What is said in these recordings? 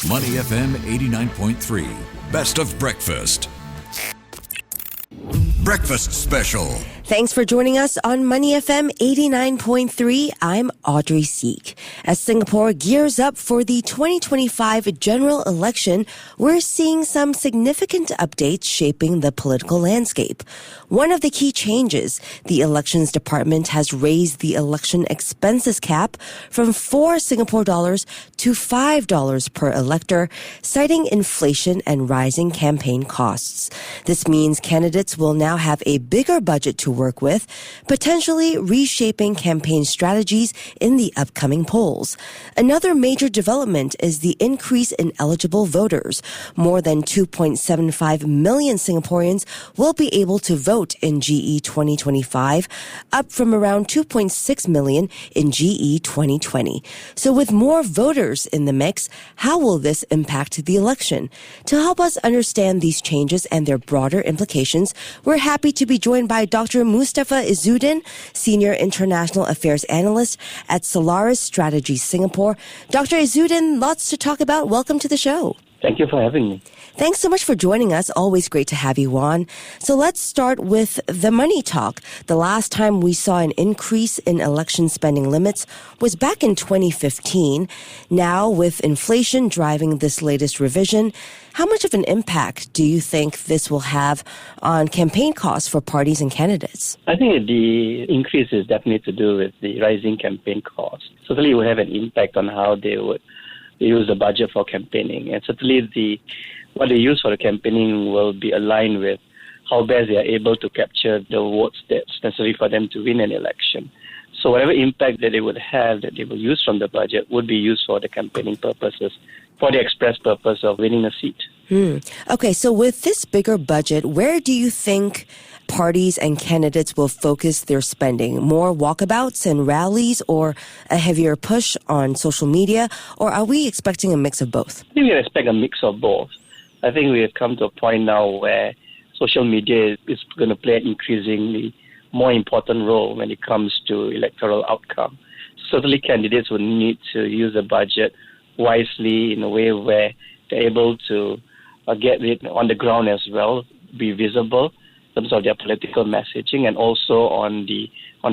Money FM 89.3. Best of breakfast. Breakfast Special. Thanks for joining us on Money FM 89.3. I'm Audrey Seek. As Singapore gears up for the 2025 general election, we're seeing some significant updates shaping the political landscape. One of the key changes, the Elections Department has raised the election expenses cap from 4 Singapore dollars to $5 per elector, citing inflation and rising campaign costs. This means candidates will now have a bigger budget to work with, potentially reshaping campaign strategies in the upcoming polls. Another major development is the increase in eligible voters. More than 2.75 million Singaporeans will be able to vote in GE2025, up from around 2.6 million in GE2020. So with more voters in the mix, how will this impact the election? To help us understand these changes and their broader implications, we're happy to be joined by Dr. Mustafa Izzuddin, Senior International Affairs Analyst at Solaris Strategies Singapore. Dr. Izzuddin, lots to talk about. Welcome to the show. Thank you for having me. Thanks so much for joining us. Always great to have you on. So let's start with the money talk. The last time we saw an increase in election spending limits was back in 2015. Now, with inflation driving this latest revision, how much of an impact do you think this will have on campaign costs for parties and candidates? I think the increase is definitely to do with the rising campaign costs. Certainly it will have an impact on how they would use the budget for campaigning. And certainly what they use for the campaigning will be aligned with how best they are able to capture the votes that's necessary for them to win an election. So whatever impact that they would have, that they will use from the budget, would be used for the campaigning purposes, for the express purpose of winning a seat. Okay, so with this bigger budget, where do you think parties and candidates will focus their spending? More walkabouts and rallies, or a heavier push on social media? Or are we expecting a mix of both? I think we expect a mix of both. I think we have come to a point now where social media is going to play an increasingly more important role when it comes to electoral outcome. Certainly candidates will need to use the budget wisely in a way where they're able to get it on the ground as well, be visible in terms of their political messaging, and also on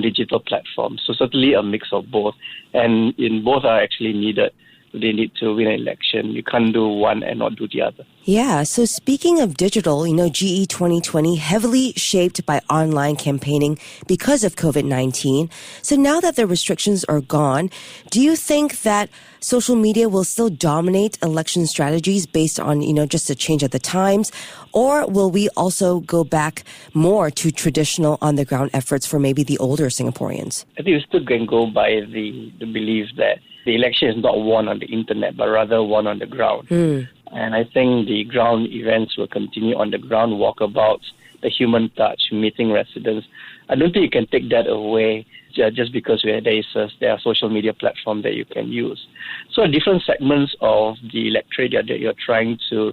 digital platforms. So certainly a mix of both, and in both are actually needed. They need to win an election. You can't do one and not do the other. Yeah, so speaking of digital, GE 2020 heavily shaped by online campaigning because of COVID-19. So now that the restrictions are gone, do you think that social media will still dominate election strategies based on, just a change of the times? Or will we also go back more to traditional on-the-ground efforts for maybe the older Singaporeans? I think we still can go by the belief that the election is not won on the internet, but rather won on the ground. And I think the ground events will continue on the ground, walkabouts, the human touch, meeting residents. I don't think you can take that away just because there are social media platforms that you can use. So different segments of the electorate that you're trying to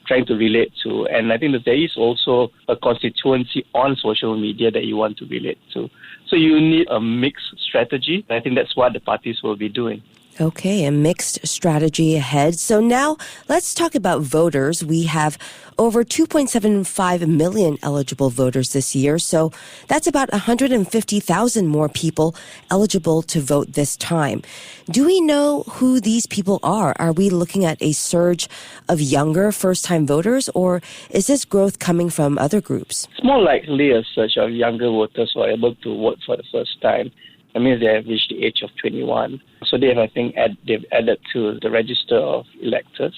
relate to. And I think that there is also a constituency on social media that you want to relate to. So you need a mixed strategy. I think that's what the parties will be doing. Okay, a mixed strategy ahead. So now let's talk about voters. We have over 2.75 million eligible voters this year. So that's about 150,000 more people eligible to vote this time. Do we know who these people are? Are we looking at a surge of younger first-time voters, or is this growth coming from other groups? It's more likely a surge of younger voters who are able to vote for the first time. That means they have reached the age of 21. So they've added to the register of electors.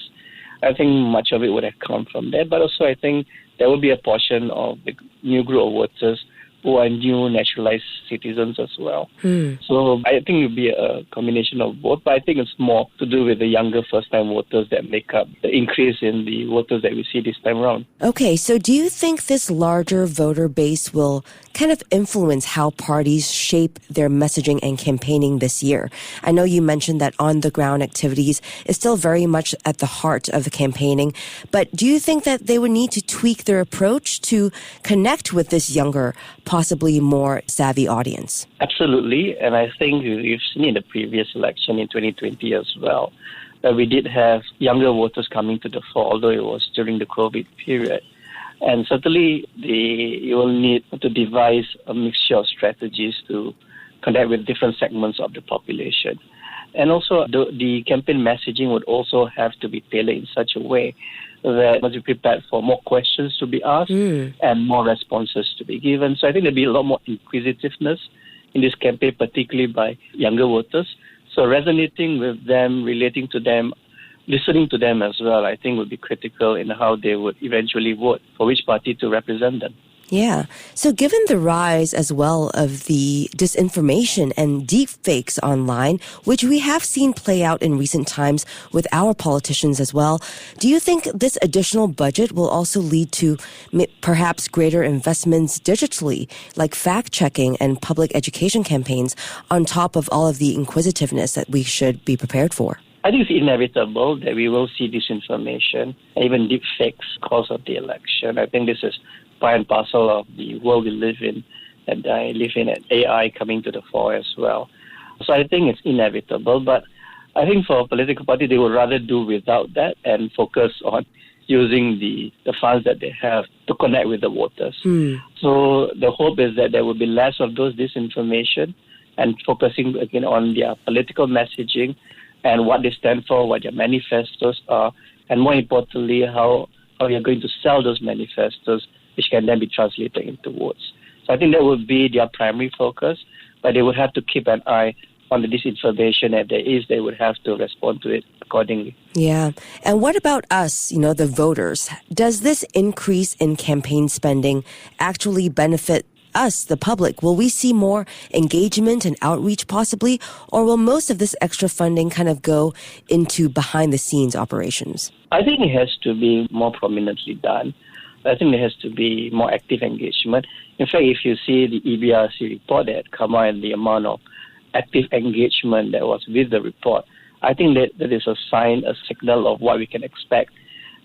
I think much of it would have come from there. But also I think there will be a portion of the new group of voters who are new naturalized citizens as well. So I think it will be a combination of both, but I think it's more to do with the younger first-time voters that make up the increase in the voters that we see this time around. Okay, so do you think this larger voter base will kind of influence how parties shape their messaging and campaigning this year? I know you mentioned that on-the-ground activities is still very much at the heart of the campaigning, but do you think that they would need to tweak their approach to connect with this younger, possibly more savvy audience? Absolutely, and I think we've seen in the previous election in 2020 as well, we did have younger voters coming to the fore, although it was during the COVID period. And certainly, you will need to devise a mixture of strategies to connect with different segments of the population. And also, the campaign messaging would also have to be tailored in such a way that must be prepared for more questions to be asked and more responses to be given. So I think there'll be a lot more inquisitiveness in this campaign, particularly by younger voters. So resonating with them, relating to them, listening to them as well, I think would be critical in how they would eventually vote for which party to represent them. Yeah. So given the rise as well of the disinformation and deepfakes online, which we have seen play out in recent times with our politicians as well, do you think this additional budget will also lead to perhaps greater investments digitally, like fact-checking and public education campaigns, on top of all of the inquisitiveness that we should be prepared for? I think it's inevitable that we will see disinformation, even deepfakes, because of the election. I think this is part and parcel of the world we live in, and I live in, and AI coming to the fore as well. So I think it's inevitable, but I think for a political party, they would rather do without that and focus on using the funds that they have to connect with the voters. So the hope is that there will be less of those disinformation and focusing again on their political messaging and what they stand for, what their manifestos are, and more importantly, how you're going to sell those manifestos, which can then be translated into votes. So I think that would be their primary focus, but they would have to keep an eye on the disinformation. If there is, they would have to respond to it accordingly. Yeah. And what about us, the voters? Does this increase in campaign spending actually benefit us, the public? Will we see more engagement and outreach possibly, or will most of this extra funding kind of go into behind-the-scenes operations? I think it has to be more prominently done. I think there has to be more active engagement. In fact, if you see the EBRC report that had come out and the amount of active engagement that was with the report, I think that is a sign, a signal of what we can expect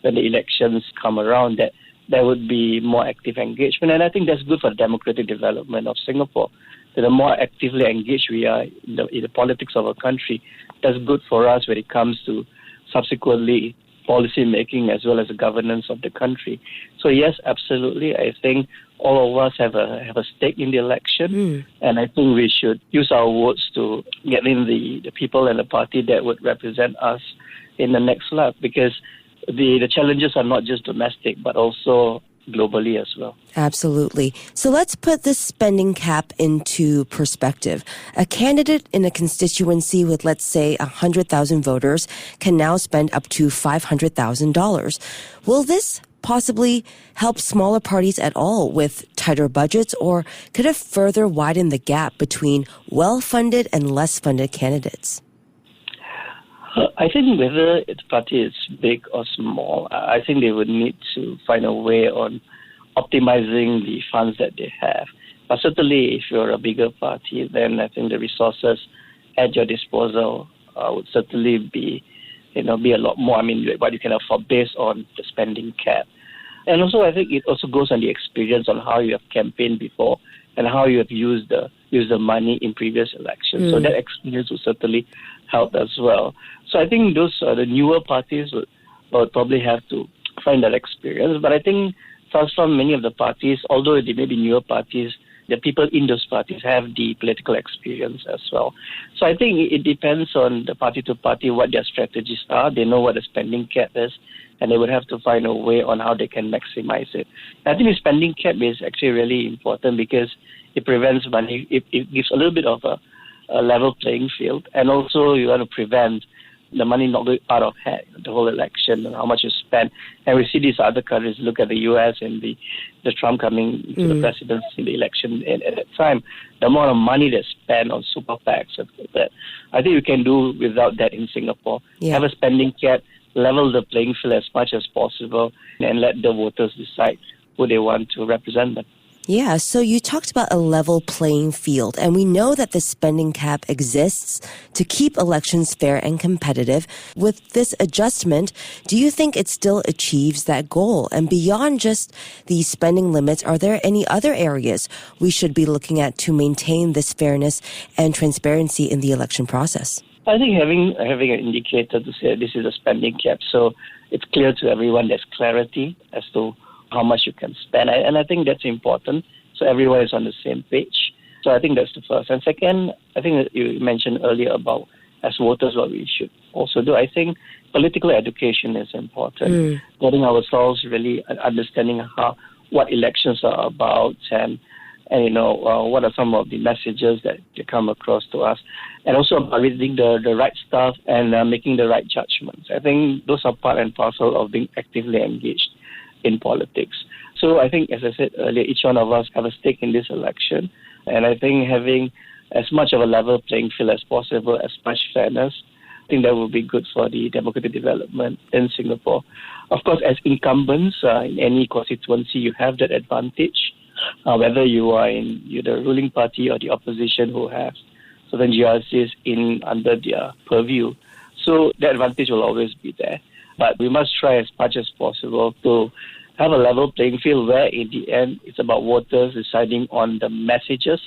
when the elections come around, that there would be more active engagement. And I think that's good for the democratic development of Singapore. That the more actively engaged we are in the politics of our country, that's good for us when it comes to subsequently policy making as well as the governance of the country. So yes, absolutely. I think all of us have a stake in the election, and I think we should use our votes to get in the people and the party that would represent us in the next lap, because the challenges are not just domestic, but also globally as well. Absolutely. So let's put this spending cap into perspective. A candidate in a constituency with, let's say, 100,000 voters can now spend up to $500,000. Will this possibly help smaller parties at all with tighter budgets, or could it further widen the gap between well-funded and less-funded candidates? I think whether the party is big or small, I think they would need to find a way on optimizing the funds that they have. But certainly, if you're a bigger party, then I think the resources at your disposal would certainly be a lot more. I mean, what you can afford based on the spending cap. And also, I think it also goes on the experience on how you have campaigned before and how you have used the money in previous elections. So that experience will certainly help as well. So I think those the newer parties would probably have to find that experience. But I think from many of the parties, although they may be newer parties, the people in those parties have the political experience as well. So I think it depends on the party to party what their strategies are. They know what the spending cap is, and they would have to find a way on how they can maximize it. I think the spending cap is actually really important because it prevents money. It gives a little bit of a level playing field, and also you want to prevent the money not going out of hand, the whole election and how much you spend. And we see these other countries, look at the US and the Trump coming to the presidency in the election at that time, the amount of money that's spent on super PACs and that. I think we can do without that in Singapore. Have a spending cap, level the playing field as much as possible, and let the voters decide who they want to represent them. Yeah, so you talked about a level playing field, and we know that the spending cap exists to keep elections fair and competitive. With this adjustment, do you think it still achieves that goal? And beyond just the spending limits, are there any other areas we should be looking at to maintain this fairness and transparency in the election process? I think having an indicator to say this is a spending cap, so it's clear to everyone, there's clarity as to how much you can spend. And I think that's important, so everyone is on the same page. So I think that's the first. And second, I think that you mentioned earlier about, as voters, what we should also do. I think political education is important. Getting ourselves really understanding what elections are about and what are some of the messages that come across to us, and also about reading the right stuff and making the right judgments. I think those are part and parcel of being actively engaged in politics. So I think, as I said earlier, each one of us have a stake in this election, and I think having as much of a level playing field as possible, as much fairness, I think that will be good for the democratic development in Singapore. Of course, as incumbents in any constituency, you have that advantage. Whether you are in the ruling party or the opposition who have certain GRCs under their purview. So the advantage will always be there. But we must try as much as possible to have a level playing field where in the end it's about voters deciding on the messages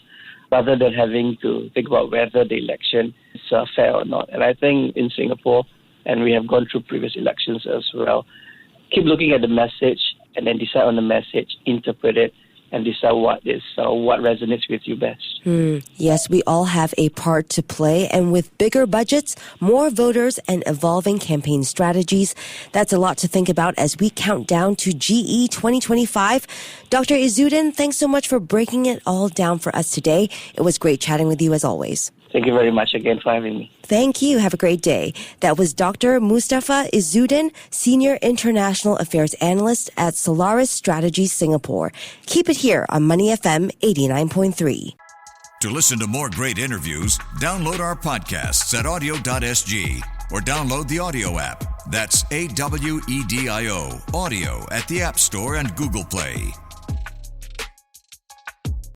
rather than having to think about whether the election is fair or not. And I think in Singapore, and we have gone through previous elections as well, keep looking at the message and then decide on the message, interpret it, and decide what resonates with you best. Yes, we all have a part to play. And with bigger budgets, more voters, and evolving campaign strategies, that's a lot to think about as we count down to GE2025. Dr. Izzuddin, thanks so much for breaking it all down for us today. It was great chatting with you as always. Thank you very much again for having me. Thank you. Have a great day. That was Dr. Mustafa Izzuddin, Senior International Affairs Analyst at Solaris Strategies Singapore. Keep it here on Money FM 89.3. To listen to more great interviews, download our podcasts at audio.sg or download the audio app. That's AWEDIO, audio at the App Store and Google Play.